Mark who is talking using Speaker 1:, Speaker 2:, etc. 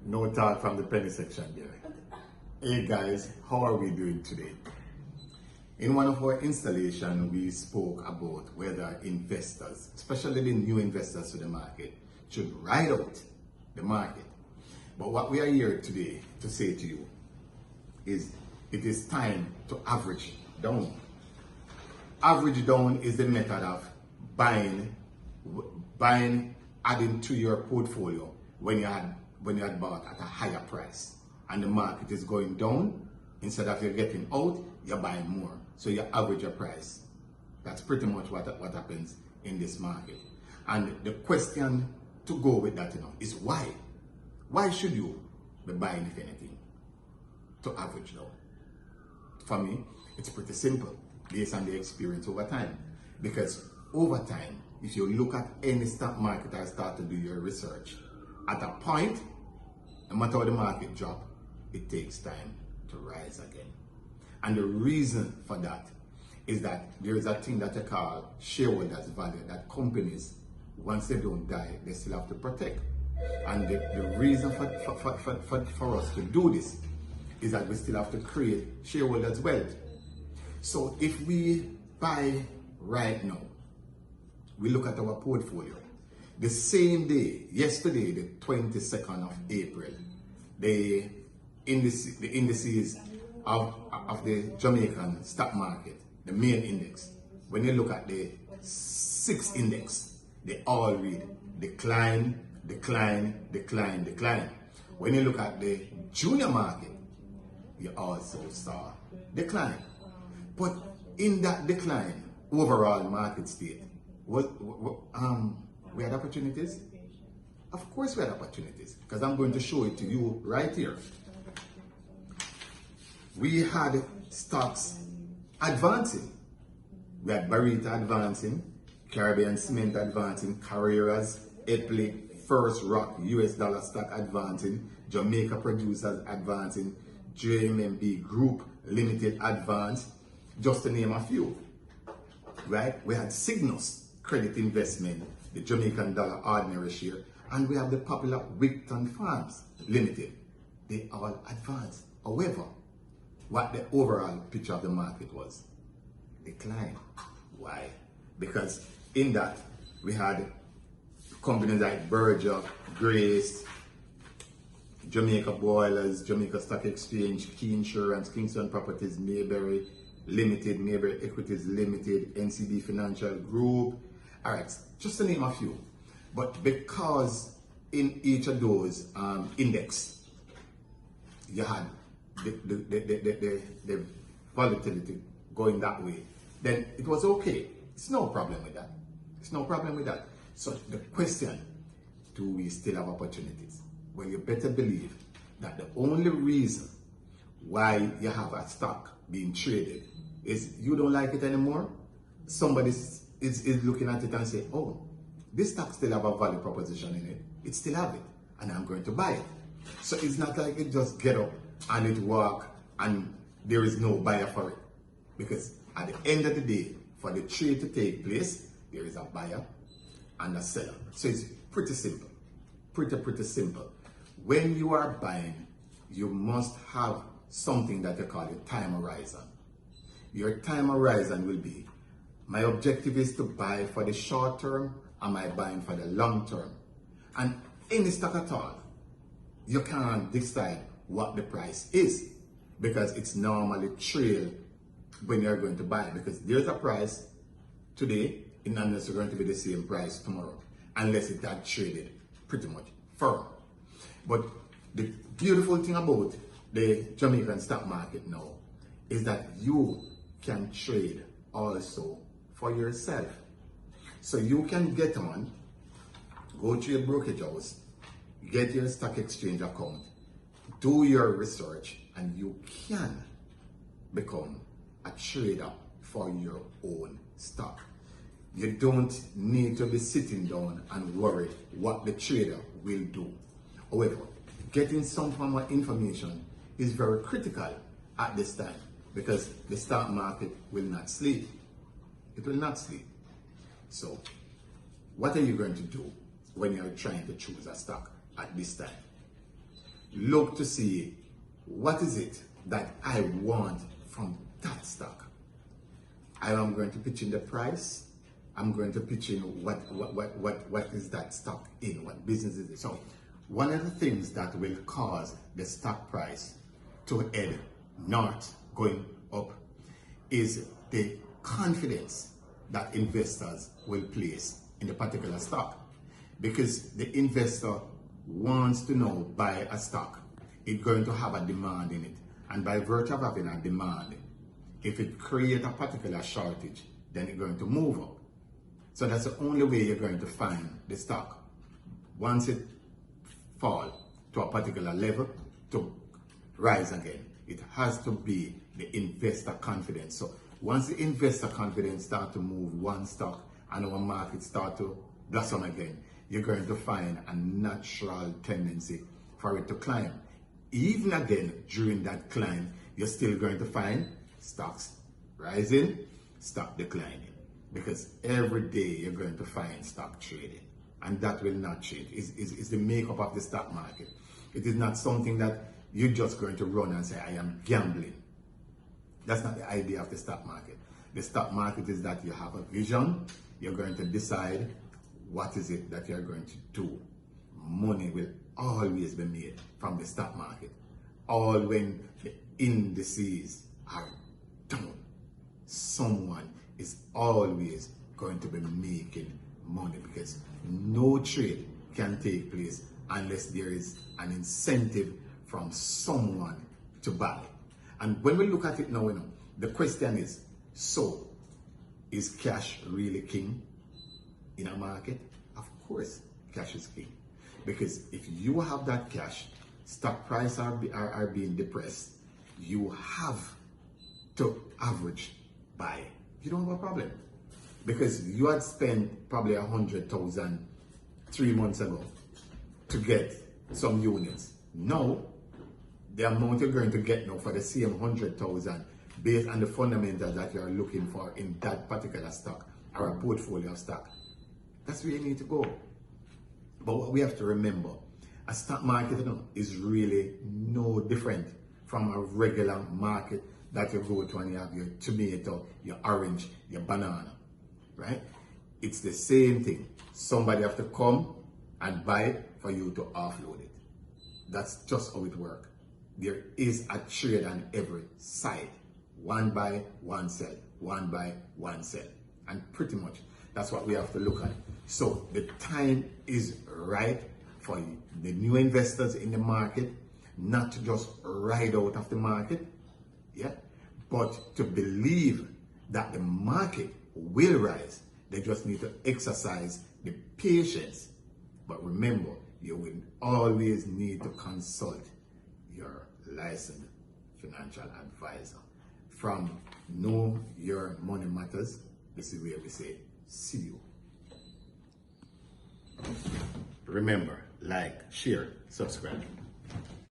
Speaker 1: No talk from the penny section there. Hey guys, how are we doing today? In one of our installations, we spoke about whether investors, especially the new investors to the market, should ride out the market. But what we are here today to say to you is it is time to average down. Average down is the method of buying, adding to your portfolio when you had bought at a higher price and the market is going down. Instead of you getting out, you're buying more. So you average your price. That's pretty much what happens in this market. And the question to go with that, is why? Why should you be buying, if anything, to average down? For me, it's pretty simple based on the experience over time. Because over time, if you look at any stock market and start to do your research, at a point, no matter how the market drop, it takes time to rise again. And the reason for that is that there is a thing that you call shareholders value, that companies, once they don't die, they still have to protect. And the reason for us to do this is that we still have to create shareholders wealth. So if we buy right now, we look at our portfolio. The same day, yesterday, the 22nd of April, the indices of the Jamaican stock market, the main index, when you look at the 6 index, they all read decline, decline, decline, decline. When you look at the junior market, you also saw decline. But in that decline, overall market state, we had opportunities? Of course we had opportunities, because I'm going to show it to you right here. We had stocks advancing. We had Barita advancing, Caribbean Cement advancing, Carreras, Epley, First Rock, US dollar stock advancing, Jamaica Producers advancing, JMMB Group Limited advance, just to name a few. Right? We had Cygnus Credit Investment, the Jamaican dollar ordinary share, and we have the popular Wigton Farms Limited. They all advanced. However, what the overall picture of the market was? Decline. Why? Because in that we had companies like Berger, Grace, Jamaica Boilers, Jamaica Stock Exchange, Key Insurance, Kingston Properties, Mayberry Limited, Mayberry Equities Limited, NCB Financial Group. All right, just to name a few. But because in each of those index, you had the volatility going that way, then it was okay. It's no problem with that. It's no problem with that. So the question, do we still have opportunities? Well, you better believe that the only reason why you have a stock being traded is you don't like it anymore. Somebody is looking at it and say, oh, this stock still have a value proposition in it. It still have it, and I'm going to buy it. So it's not like it just get up and it walk and there is no buyer for it. Because at the end of the day, for the trade to take place, there is a buyer and a seller. So it's pretty simple. Pretty simple. When you are buying, you must have something that you call a time horizon. Your time horizon will be, my objective is to buy for the short term, am I buying for the long term? And any stock at all, you can't decide what the price is, because it's normally trailed when you're going to buy, because there's a price today, and not necessarily going to be the same price tomorrow, unless it had traded pretty much firm. But the beautiful thing about the Jamaican stock market now is that you can trade also for yourself. So you can get on, go to your brokerage house, get your stock exchange account, do your research, and you can become a trader for your own stock. You don't need to be sitting down and worry what the trader will do. However, getting some form of information is very critical at this time, because the stock market will not sleep. It will not sleep. So, what are you going to do when you're trying to choose a stock at this time? look to see what is it that I want from that stock. I am going to pitch in the price. I'm going to pitch in what is that stock in, what business is it. So one of the things that will cause the stock price to head north, going up, is the confidence that investors will place in the particular stock. Because the investor wants to know, by a stock, it's going to have a demand in it. And by virtue of having a demand, if it creates a particular shortage, then it's going to move up. So that's the only way you're going to find the stock. Once it falls to a particular level, to rise again, it has to be the investor confidence. So once the investor confidence start to move one stock and our market start to blossom again, you're going to find a natural tendency for it to climb. Even again, during that climb, you're still going to find stocks rising, stock declining. Because every day you're going to find stock trading. And that will not change. It's the makeup of the stock market. It is not something that you're just going to run and say, I am gambling. That's not the idea of the stock market. The stock market is that you have a vision, you're going to decide what is it that you're going to do. Money will always be made from the stock market. All when the indices are down, someone is always going to be making money, because no trade can take place unless there is an incentive from someone to buy. And when we look at it now, the question is, so is cash really king in a market? Of course, cash is king. Because if you have that cash, stock prices are being depressed, you have to average buy. You don't have a problem. Because you had spent probably 100,000 3 months ago to get some units. Now, the amount you're going to get now for the same 100,000 based on the fundamentals that you're looking for in that particular stock or a portfolio of stock, that's where you need to go. But what we have to remember, a stock market is really no different from a regular market that you go to and you have your tomato, your orange, your banana, right? It's the same thing. Somebody have to come and buy it for you to offload it. That's just how it works. There is a trade on every side. One buy, one sell. One buy, one sell. And pretty much that's what we have to look at. So the time is right for the new investors in the market not to just ride out of the market, yeah, but to believe that the market will rise. They just need to exercise the patience. But remember, you will always need to consult your licensed financial advisor. From Know Your Money Matters, this is where we say, see you. Remember, like, share, subscribe.